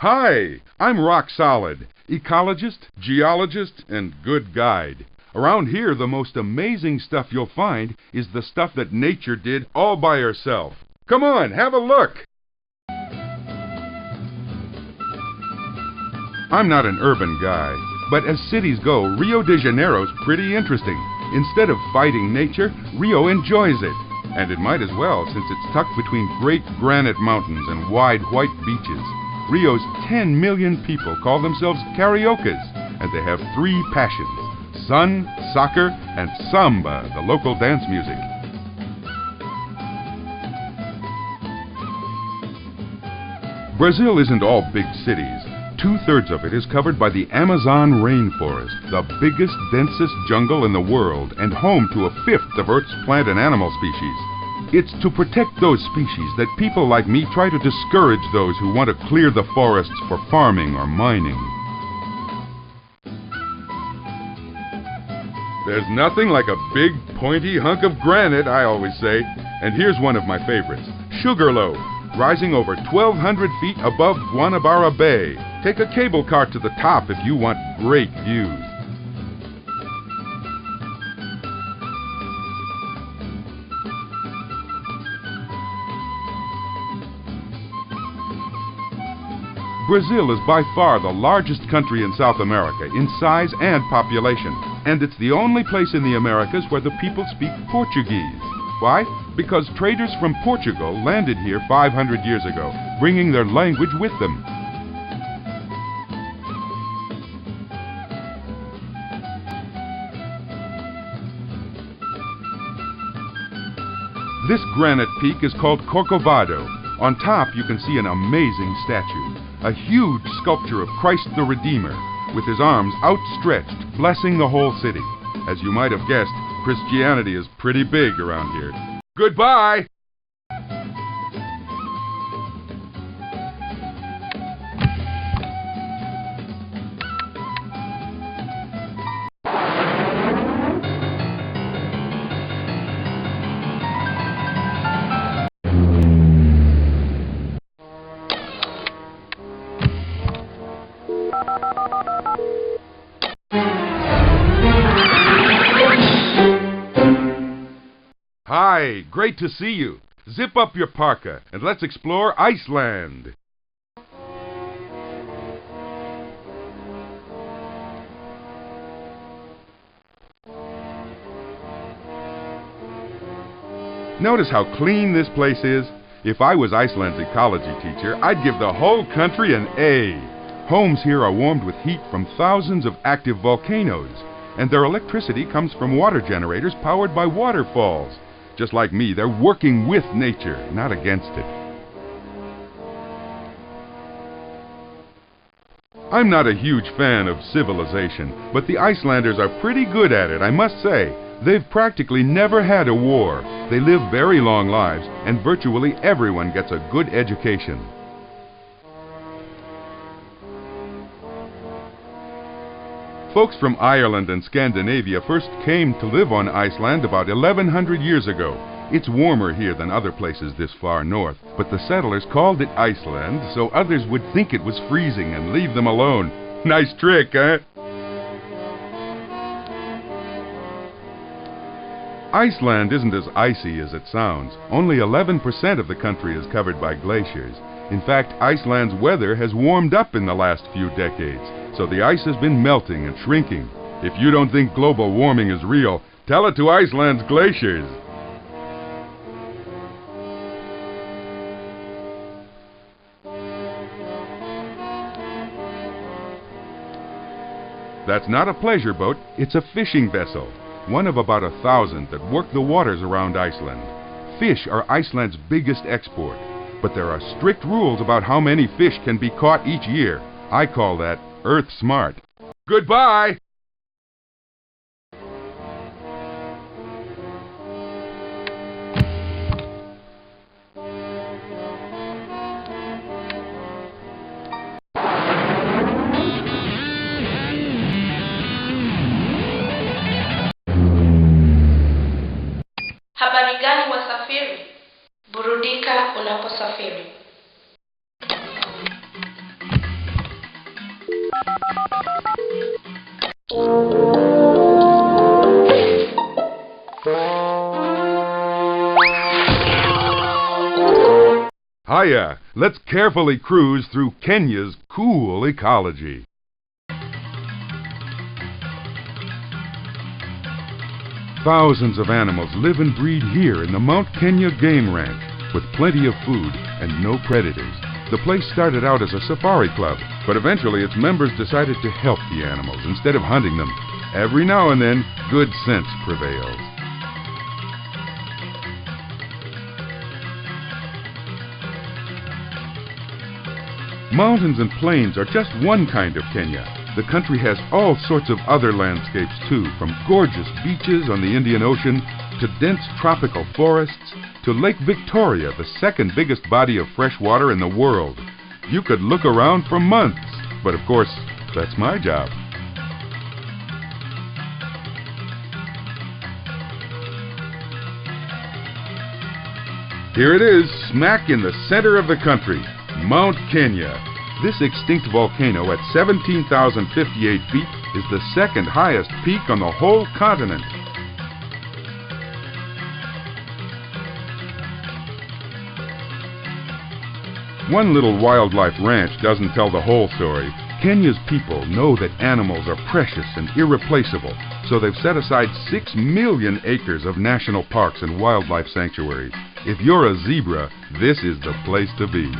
Hi, I'm Rock Solid, ecologist, geologist, and good guide. Around here, the most amazing stuff you'll find is the stuff that nature did all by herself. Come on, have a look! I'm not an urban guy, but as cities go, Rio de Janeiro's pretty interesting. Instead of fighting nature, Rio enjoys it. And it might as well, since it's tucked between great granite mountains and wide white beaches. Rio's 10 million people call themselves Cariocas, and they have 3 passions: sun, soccer, and samba, the local dance music. Brazil isn't all big cities. 2/3 of it is covered by the Amazon rainforest, the biggest, densest jungle in the world, and home to 1/5 of Earth's plant and animal species. It's to protect those species that people like me try to discourage those who want to clear the forests for farming or mining. There's nothing like a big, pointy hunk of granite, I always say. And here's one of my favorites, Sugarloaf, rising over 1,200 feet above Guanabara Bay. Take a cable car to the top if you want great views. Brazil is by far the largest country in South America in size and population, and it's the only place in the Americas where the people speak Portuguese. Why? Because traders from Portugal landed here 500 years ago, bringing their language with them. This granite peak is called Corcovado. On top you can see an amazing statue, a huge sculpture of Christ the Redeemer, with his arms outstretched, blessing the whole city. As you might have guessed, Christianity is pretty big around here. Goodbye! Hi, great to see you. Zip up your parka and let's explore Iceland. Notice how clean this place is? If I was Iceland's ecology teacher, I'd give the whole country an A. Homes here are warmed with heat from thousands of active volcanoes, and their electricity comes from water generators powered by waterfalls. Just like me, they're working with nature, not against it. I'm not a huge fan of civilization, but the Icelanders are pretty good at it, I must say. They've practically never had a war. They live very long lives, and virtually everyone gets a good education. Folks from Ireland and Scandinavia first came to live on Iceland about 1,100 years ago. It's warmer here than other places this far north, but the settlers called it Iceland so others would think it was freezing and leave them alone. Nice trick, eh? Iceland isn't as icy as it sounds. Only 11% of the country is covered by glaciers. In fact, Iceland's weather has warmed up in the last few decades, so the ice has been melting and shrinking. If you don't think global warming is real, tell it to Iceland's glaciers. That's not a pleasure boat, it's a fishing vessel, one of about 1,000 that work the waters around Iceland. Fish are Iceland's biggest export, but there are strict rules about how many fish can be caught each year. I call that Earth smart. Goodbye! Habari gani wasafiri? Burudika unaposafiri. Hiya! Let's carefully cruise through Kenya's cool ecology. Thousands of animals live and breed here in the Mount Kenya Game Ranch, with plenty of food and no predators. The place started out as a safari club, but eventually its members decided to help the animals instead of hunting them. Every now and then, good sense prevails. Mountains and plains are just one kind of Kenya. The country has all sorts of other landscapes too, from gorgeous beaches on the Indian Ocean to dense tropical forests to Lake Victoria, the second biggest body of fresh water in the world. You could look around for months, but of course, that's my job. Here it is, smack in the center of the country, Mount Kenya. This extinct volcano at 17,058 feet is the second highest peak on the whole continent. One little wildlife ranch doesn't tell the whole story. Kenya's people know that animals are precious and irreplaceable, so they've set aside 6 million acres of national parks and wildlife sanctuaries. If you're a zebra, this is the place to be.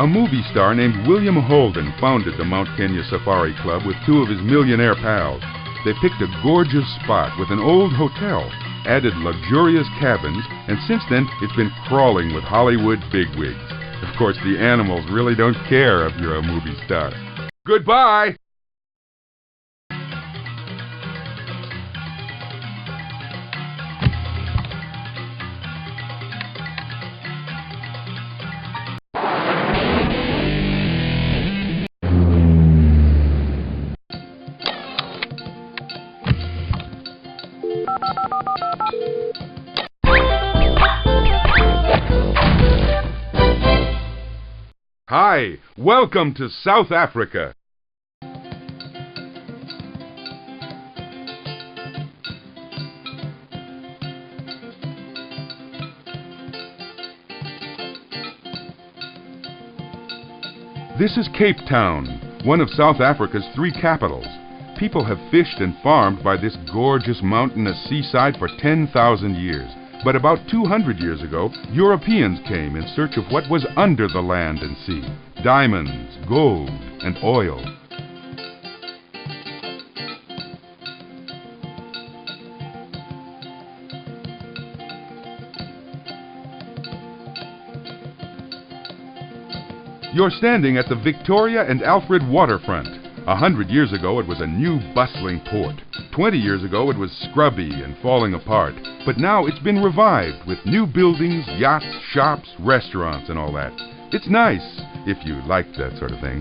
A movie star named William Holden founded the Mount Kenya Safari Club with 2 of his millionaire pals. They picked a gorgeous spot with an old hotel, added luxurious cabins, and since then it's been crawling with Hollywood bigwigs. Of course, the animals really don't care if you're a movie star. Goodbye! Hi, welcome to South Africa. This is Cape Town, one of South Africa's 3 capitals. People have fished and farmed by this gorgeous mountainous seaside for 10,000 years. But about 200 years ago, Europeans came in search of what was under the land and sea: diamonds, gold, and oil. You're standing at the Victoria and Alfred waterfront. 100 years ago, it was a new, bustling port. 20 years ago, it was scrubby and falling apart. But now it's been revived with new buildings, yachts, shops, restaurants, and all that. It's nice, if you like that sort of thing.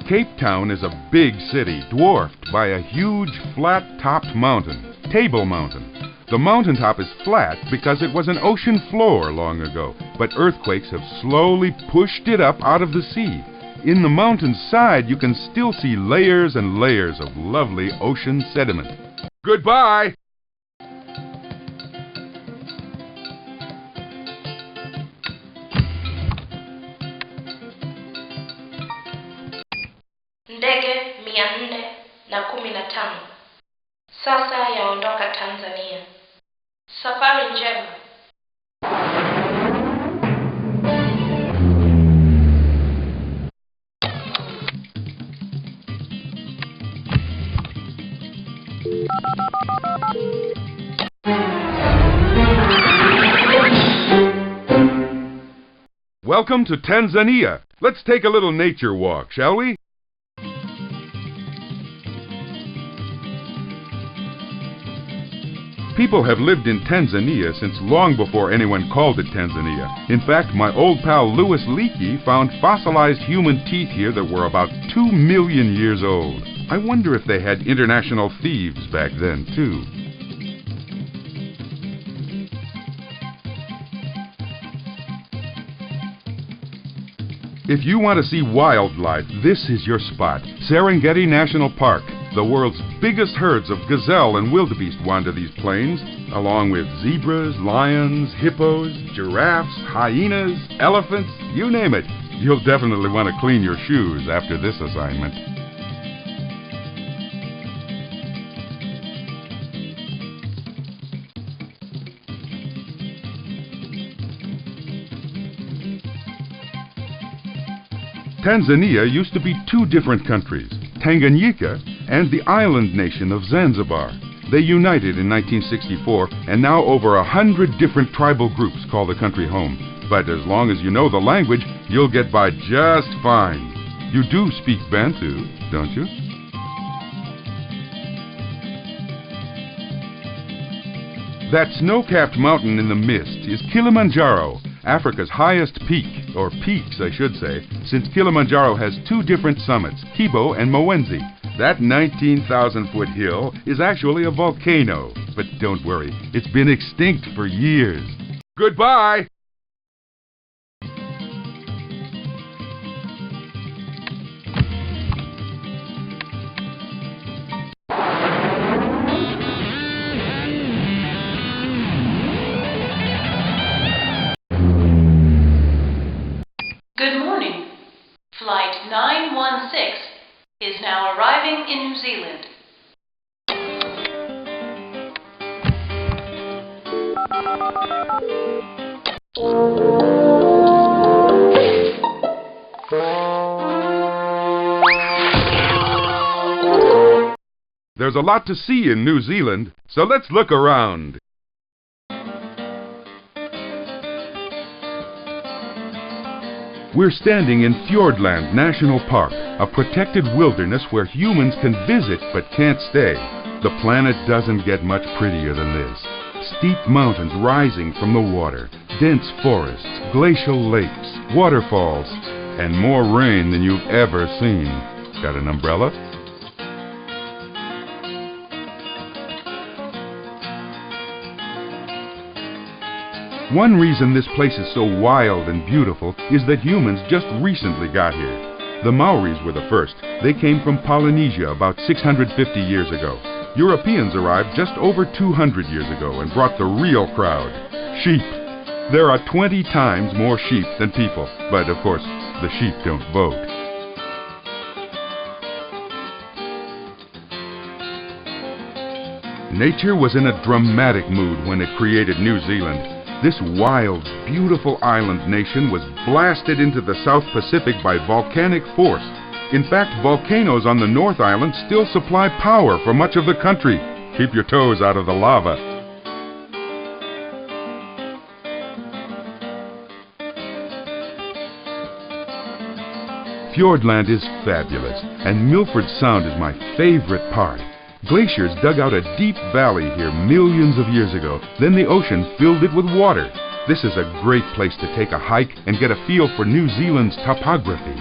Cape Town is a big city, dwarfed by a huge, flat-topped mountain, Table Mountain. The mountaintop is flat because it was an ocean floor long ago, but earthquakes have slowly pushed it up out of the sea. In the mountain's side, you can still see layers and layers of lovely ocean sediment. Goodbye! Ndege 415 sasa yaondoka Tanzania. Safari njema. Welcome to Tanzania. Let's take a little nature walk, shall we? People have lived in Tanzania since long before anyone called it Tanzania. In fact, my old pal Louis Leakey found fossilized human teeth here that were about 2 million years old. I wonder if they had international thieves back then, too. If you want to see wildlife, this is your spot. Serengeti National Park. The world's biggest herds of gazelle and wildebeest wander these plains, along with zebras, lions, hippos, giraffes, hyenas, elephants, you name it. You'll definitely want to clean your shoes after this assignment. Tanzania used to be two different countries, Tanganyika and the island nation of Zanzibar. They united in 1964, and now over 100 different tribal groups call the country home. But as long as you know the language, you'll get by just fine. You do speak Bantu, don't you? That snow-capped mountain in the mist is Kilimanjaro, Africa's highest peak, or peaks I should say, since Kilimanjaro has two different summits, Kibo and Mwenzi. That 19,000-foot hill is actually a volcano, but don't worry, it's been extinct for years. Goodbye! Good morning. Flight 916 is now arriving in New Zealand. There's a lot to see in New Zealand, so let's look around. We're standing in Fiordland National Park, a protected wilderness where humans can visit but can't stay. The planet doesn't get much prettier than this. Steep mountains rising from the water, dense forests, glacial lakes, waterfalls, and more rain than you've ever seen. Got an umbrella? One reason this place is so wild and beautiful is that humans just recently got here. The Maoris were the first. They came from Polynesia about 650 years ago. Europeans arrived just over 200 years ago and brought the real crowd. Sheep. There are 20 times more sheep than people, but of course, the sheep don't vote. Nature was in a dramatic mood when it created New Zealand. This wild, beautiful island nation was blasted into the South Pacific by volcanic force. In fact, volcanoes on the North Island still supply power for much of the country. Keep your toes out of the lava. Fiordland is fabulous, and Milford Sound is my favorite part. Glaciers dug out a deep valley here millions of years ago. Then the ocean filled it with water. This is a great place to take a hike and get a feel for New Zealand's topography.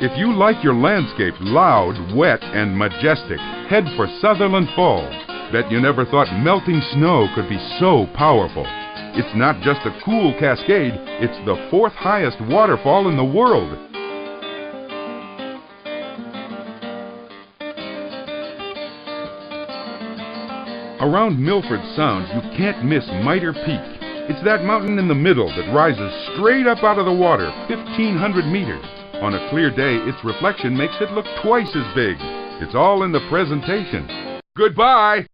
If you like your landscape loud, wet, and majestic, head for Sutherland Falls. Bet you never thought melting snow could be so powerful. It's not just a cool cascade, it's the fourth highest waterfall in the world. Around Milford Sound, you can't miss Mitre Peak. It's that mountain in the middle that rises straight up out of the water, 1,500 meters. On a clear day, its reflection makes it look twice as big. It's all in the presentation. Goodbye!